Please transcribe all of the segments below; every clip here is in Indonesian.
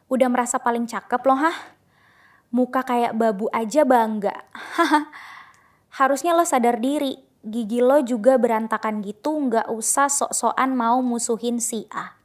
Udah merasa paling cakep loh, hah? Muka kayak babu aja bangga. Harusnya lo sadar diri, gigi lo juga berantakan gitu, nggak usah sok-sokan mau musuhin si A.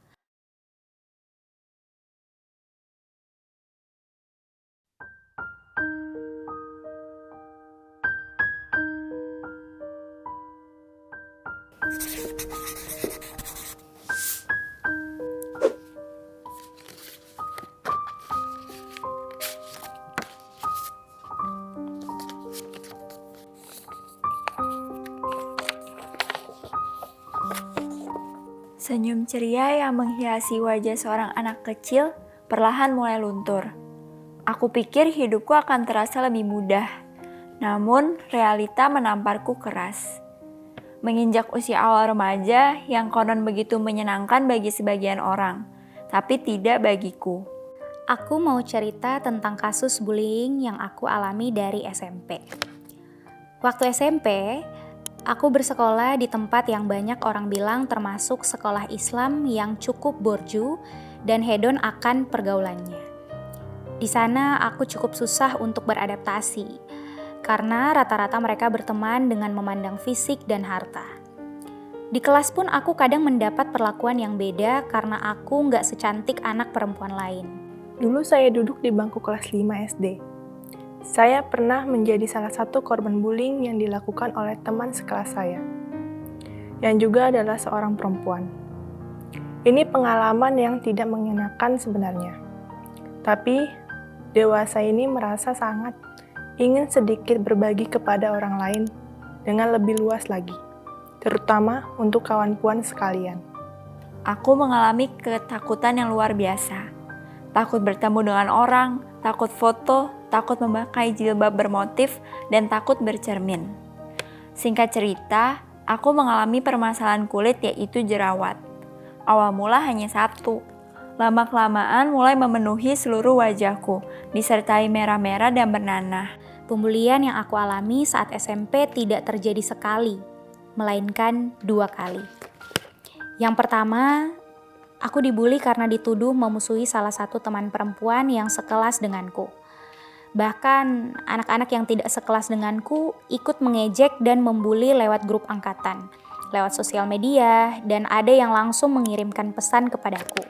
Senyum ceria yang menghiasi wajah seorang anak kecil perlahan mulai luntur. Aku pikir hidupku akan terasa lebih mudah, namun realita menamparku keras. Menginjak usia awal remaja yang konon begitu menyenangkan bagi sebagian orang, tapi tidak bagiku. Aku mau cerita tentang kasus bullying yang aku alami dari SMP. Waktu SMP, aku bersekolah di tempat yang banyak orang bilang termasuk sekolah Islam yang cukup borju dan hedon akan pergaulannya. Di sana aku cukup susah untuk beradaptasi, karena rata-rata mereka berteman dengan memandang fisik dan harta. Di kelas pun aku kadang mendapat perlakuan yang beda karena aku nggak secantik anak perempuan lain. Dulu saya duduk di bangku kelas 5 SD. Saya pernah menjadi salah satu korban bullying yang dilakukan oleh teman sekelas saya, yang juga adalah seorang perempuan. Ini pengalaman yang tidak mengenakan sebenarnya. Tapi, dewasa ini merasa sangat ingin sedikit berbagi kepada orang lain dengan lebih luas lagi, terutama untuk kawan puan sekalian. Aku mengalami ketakutan yang luar biasa. Takut bertemu dengan orang, takut foto, takut memakai jilbab bermotif, dan takut bercermin. Singkat cerita, aku mengalami permasalahan kulit yaitu jerawat. Awal mula hanya satu. Lama-kelamaan mulai memenuhi seluruh wajahku, disertai merah-merah dan bernanah. Pembulian yang aku alami saat SMP tidak terjadi sekali, melainkan 2 kali. Yang pertama, aku dibully karena dituduh memusuhi salah satu teman perempuan yang sekelas denganku. Bahkan anak-anak yang tidak sekelas denganku ikut mengejek dan membuli lewat grup angkatan, lewat sosial media, dan ada yang langsung mengirimkan pesan kepadaku.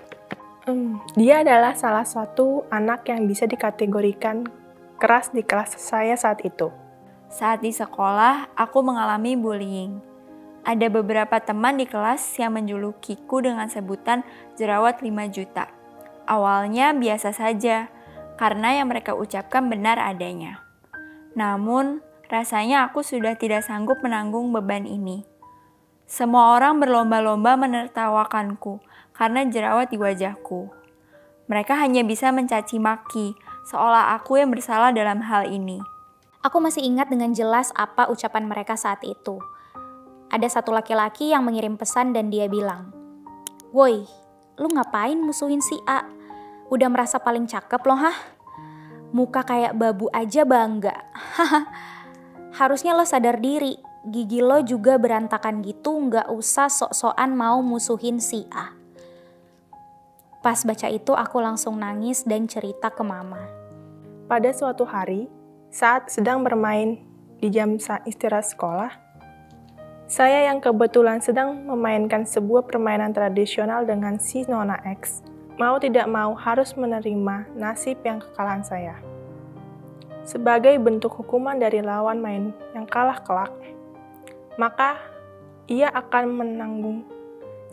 Dia adalah salah satu anak yang bisa dikategorikan keras di kelas saya saat itu. Saat di sekolah, aku mengalami bullying. Ada beberapa teman di kelas yang menjulukiku dengan sebutan jerawat 5 juta. Awalnya biasa saja, karena yang mereka ucapkan benar adanya. Namun, rasanya aku sudah tidak sanggup menanggung beban ini. Semua orang berlomba-lomba menertawakanku karena jerawat di wajahku. Mereka hanya bisa mencaci maki, seolah aku yang bersalah dalam hal ini. Aku masih ingat dengan jelas apa ucapan mereka saat itu. Ada satu laki-laki yang mengirim pesan dan dia bilang, "Woi, lu ngapain musuhin si A? Udah merasa paling cakep loh, hah? Muka kayak babu aja bangga. Harusnya lo sadar diri, gigi lo juga berantakan gitu, nggak usah sok-sokan mau musuhin si A." Pas baca itu aku langsung nangis dan cerita ke mama. Pada suatu hari, saat sedang bermain di jam istirahat sekolah, saya yang kebetulan sedang memainkan sebuah permainan tradisional dengan si Nona X, mau tidak mau harus menerima nasib yang kekalahan saya. Sebagai bentuk hukuman dari lawan main yang kalah kelak, maka ia akan menanggung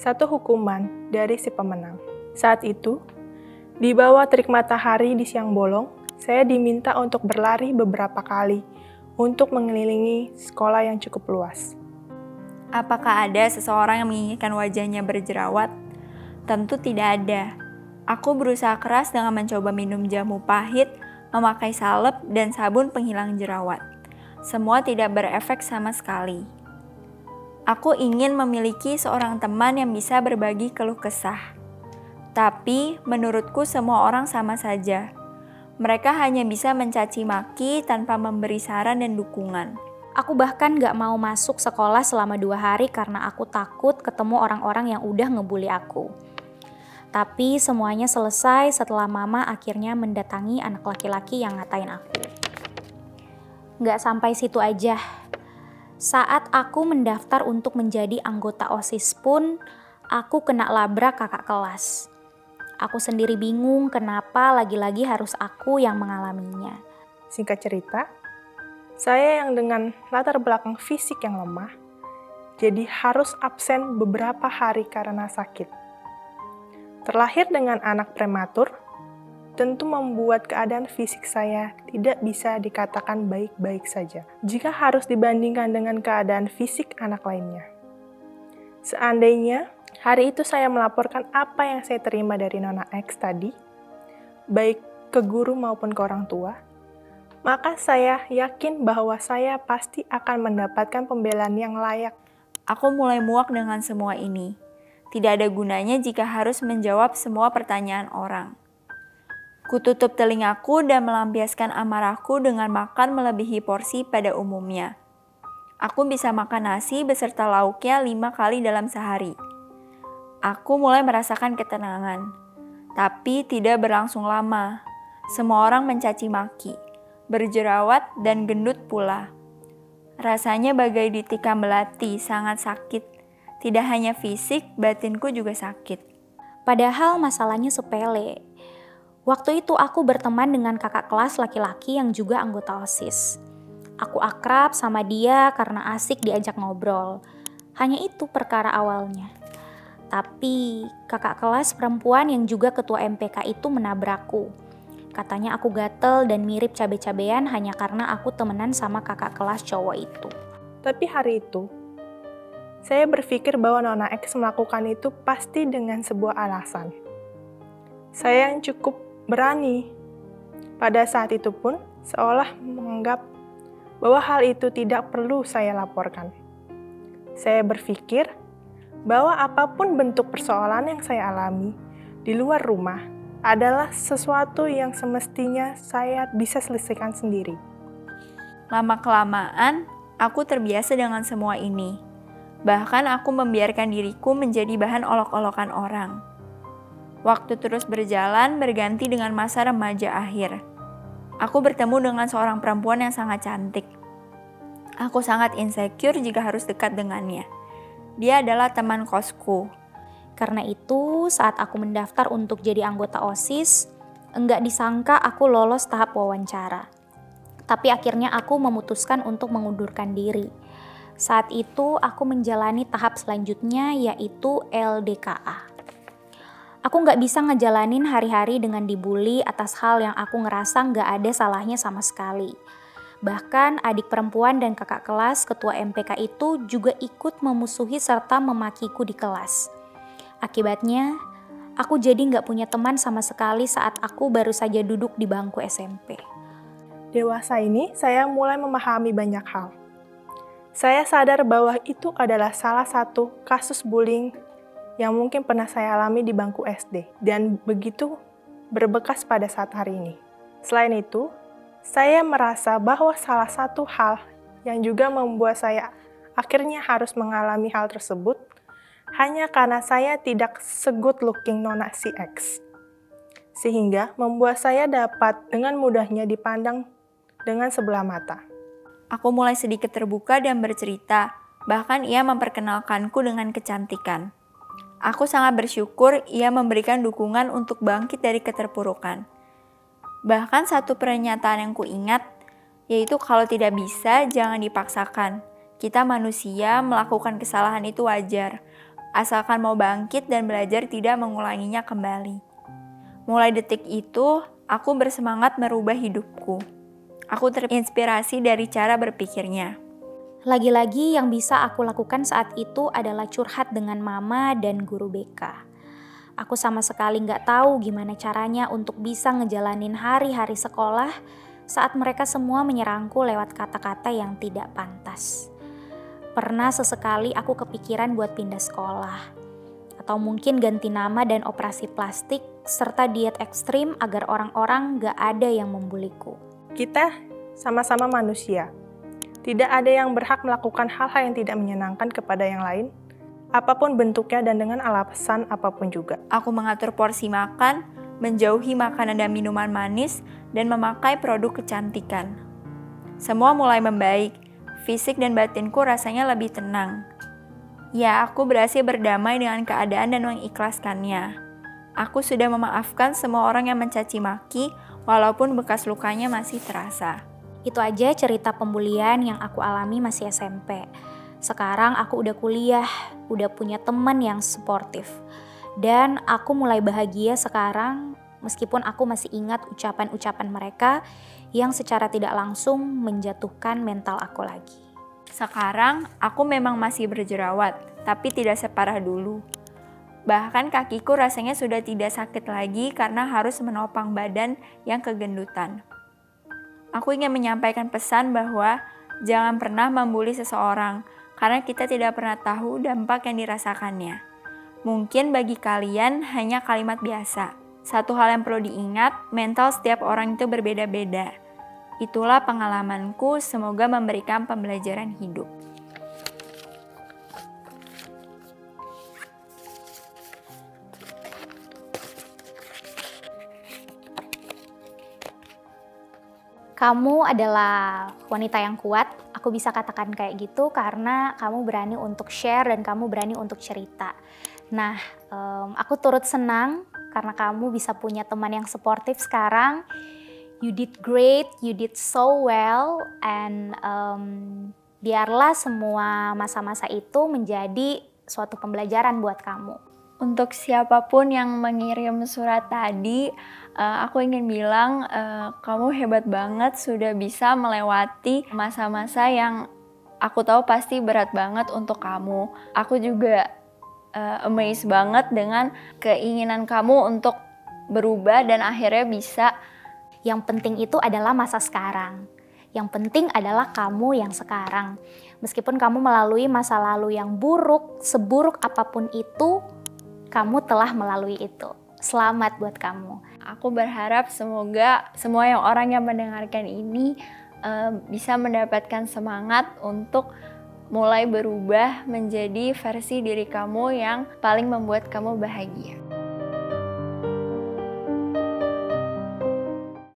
satu hukuman dari si pemenang. Saat itu, di bawah terik matahari di siang bolong, saya diminta untuk berlari beberapa kali untuk mengelilingi sekolah yang cukup luas. Apakah ada seseorang yang menginginkan wajahnya berjerawat? Tentu tidak ada. Aku berusaha keras dengan mencoba minum jamu pahit, memakai salep dan sabun penghilang jerawat. Semua tidak berefek sama sekali. Aku ingin memiliki seorang teman yang bisa berbagi keluh kesah. Tapi menurutku semua orang sama saja. Mereka hanya bisa mencaci maki tanpa memberi saran dan dukungan. Aku bahkan gak mau masuk sekolah selama 2 hari karena aku takut ketemu orang-orang yang udah ngebully aku. Tapi semuanya selesai setelah mama akhirnya mendatangi anak laki-laki yang ngatain aku. Nggak sampai situ aja. Saat aku mendaftar untuk menjadi anggota OSIS pun, aku kena labrak kakak kelas. Aku sendiri bingung kenapa lagi-lagi harus aku yang mengalaminya. Singkat cerita, saya yang dengan latar belakang fisik yang lemah, jadi harus absen beberapa hari karena sakit. Terlahir dengan anak prematur, tentu membuat keadaan fisik saya tidak bisa dikatakan baik-baik saja jika harus dibandingkan dengan keadaan fisik anak lainnya. Seandainya hari itu saya melaporkan apa yang saya terima dari Nona X tadi, baik ke guru maupun ke orang tua, maka saya yakin bahwa saya pasti akan mendapatkan pembelaan yang layak. Aku mulai muak dengan semua ini. Tidak ada gunanya jika harus menjawab semua pertanyaan orang. Kututup telingaku dan melampiaskan amarahku dengan makan melebihi porsi pada umumnya. Aku bisa makan nasi beserta lauknya 5 kali dalam sehari. Aku mulai merasakan ketenangan. Tapi tidak berlangsung lama. Semua orang mencaci maki, berjerawat dan gendut pula. Rasanya bagai ditikam belati, sangat sakit. Tidak hanya fisik, batinku juga sakit. Padahal masalahnya sepele. Waktu itu aku berteman dengan kakak kelas laki-laki yang juga anggota OSIS. Aku akrab sama dia karena asik diajak ngobrol. Hanya itu perkara awalnya. Tapi kakak kelas perempuan yang juga ketua MPK itu menabrakku. Katanya aku gatel dan mirip cabe-cabean hanya karena aku temenan sama kakak kelas cowok itu. Tapi hari itu, saya berpikir bahwa Nona X melakukan itu pasti dengan sebuah alasan. Saya yang cukup berani. Pada saat itu pun, seolah menganggap bahwa hal itu tidak perlu saya laporkan. Saya berpikir bahwa apapun bentuk persoalan yang saya alami di luar rumah adalah sesuatu yang semestinya saya bisa selesaikan sendiri. Lama-kelamaan, aku terbiasa dengan semua ini. Bahkan aku membiarkan diriku menjadi bahan olok-olokan orang. Waktu terus berjalan berganti dengan masa remaja akhir. Aku bertemu dengan seorang perempuan yang sangat cantik. Aku sangat insecure jika harus dekat dengannya. Dia adalah teman kosku. Karena itu, saat aku mendaftar untuk jadi anggota OSIS, enggak disangka aku lolos tahap wawancara. Tapi akhirnya aku memutuskan untuk mengundurkan diri. Saat itu aku menjalani tahap selanjutnya yaitu LDKA. Aku nggak bisa ngejalanin hari-hari dengan dibully atas hal yang aku ngerasa nggak ada salahnya sama sekali. Bahkan adik perempuan dan kakak kelas ketua MPK itu juga ikut memusuhi serta memakiku di kelas. Akibatnya, aku jadi nggak punya teman sama sekali saat aku baru saja duduk di bangku SMP. Dewasa ini, saya mulai memahami banyak hal. Saya sadar bahwa itu adalah salah satu kasus bullying yang mungkin pernah saya alami di bangku SD dan begitu berbekas pada saat hari ini. Selain itu, saya merasa bahwa salah satu hal yang juga membuat saya akhirnya harus mengalami hal tersebut hanya karena saya tidak se-good looking Nona si X. Sehingga membuat saya dapat dengan mudahnya dipandang dengan sebelah mata. Aku mulai sedikit terbuka dan bercerita, bahkan ia memperkenalkanku dengan kecantikan. Aku sangat bersyukur ia memberikan dukungan untuk bangkit dari keterpurukan. Bahkan satu pernyataan yang kuingat, yaitu kalau tidak bisa, jangan dipaksakan. Kita manusia, melakukan kesalahan itu wajar, asalkan mau bangkit dan belajar tidak mengulanginya kembali. Mulai detik itu, aku bersemangat merubah hidupku. Aku terinspirasi dari cara berpikirnya. Lagi-lagi yang bisa aku lakukan saat itu adalah curhat dengan mama dan guru BK. Aku sama sekali nggak tahu gimana caranya untuk bisa ngejalanin hari-hari sekolah saat mereka semua menyerangku lewat kata-kata yang tidak pantas. Pernah sesekali aku kepikiran buat pindah sekolah. Atau mungkin ganti nama dan operasi plastik serta diet ekstrim agar orang-orang nggak ada yang membuliku. Kita sama-sama manusia. Tidak ada yang berhak melakukan hal-hal yang tidak menyenangkan kepada yang lain apapun bentuknya dan dengan alasan apapun juga. Aku mengatur porsi makan, menjauhi makanan dan minuman manis, dan memakai produk kecantikan. Semua mulai membaik, fisik dan batinku rasanya lebih tenang. Ya, aku berhasil berdamai dengan keadaan dan mengikhlaskannya. Aku sudah memaafkan semua orang yang mencaci maki, walaupun bekas lukanya masih terasa. Itu aja cerita pembulian yang aku alami masih SMP. Sekarang aku udah kuliah, udah punya teman yang suportif. Dan aku mulai bahagia sekarang meskipun aku masih ingat ucapan-ucapan mereka yang secara tidak langsung menjatuhkan mental aku lagi. Sekarang, aku memang masih berjerawat, tapi tidak separah dulu. Bahkan kakiku rasanya sudah tidak sakit lagi karena harus menopang badan yang kegendutan. Aku ingin menyampaikan pesan bahwa jangan pernah membuli seseorang, karena kita tidak pernah tahu dampak yang dirasakannya. Mungkin bagi kalian hanya kalimat biasa. Satu hal yang perlu diingat, mental setiap orang itu berbeda-beda. Itulah pengalamanku, semoga memberikan pembelajaran hidup. Kamu adalah wanita yang kuat, aku bisa katakan kayak gitu karena kamu berani untuk share dan kamu berani untuk cerita. Nah, aku turut senang karena kamu bisa punya teman yang suportif sekarang. You did great, you did so well, and biarlah semua masa-masa itu menjadi suatu pembelajaran buat kamu. Untuk siapapun yang mengirim surat tadi, aku ingin bilang kamu hebat banget sudah bisa melewati masa-masa yang aku tahu pasti berat banget untuk kamu. Aku juga amazed banget dengan keinginan kamu untuk berubah dan akhirnya bisa. Yang penting itu adalah masa sekarang. Yang penting adalah kamu yang sekarang. Meskipun kamu melalui masa lalu yang buruk, seburuk apapun itu, kamu telah melalui itu. Selamat buat kamu. Aku berharap semoga semua orang yang mendengarkan ini bisa mendapatkan semangat untuk mulai berubah menjadi versi diri kamu yang paling membuat kamu bahagia.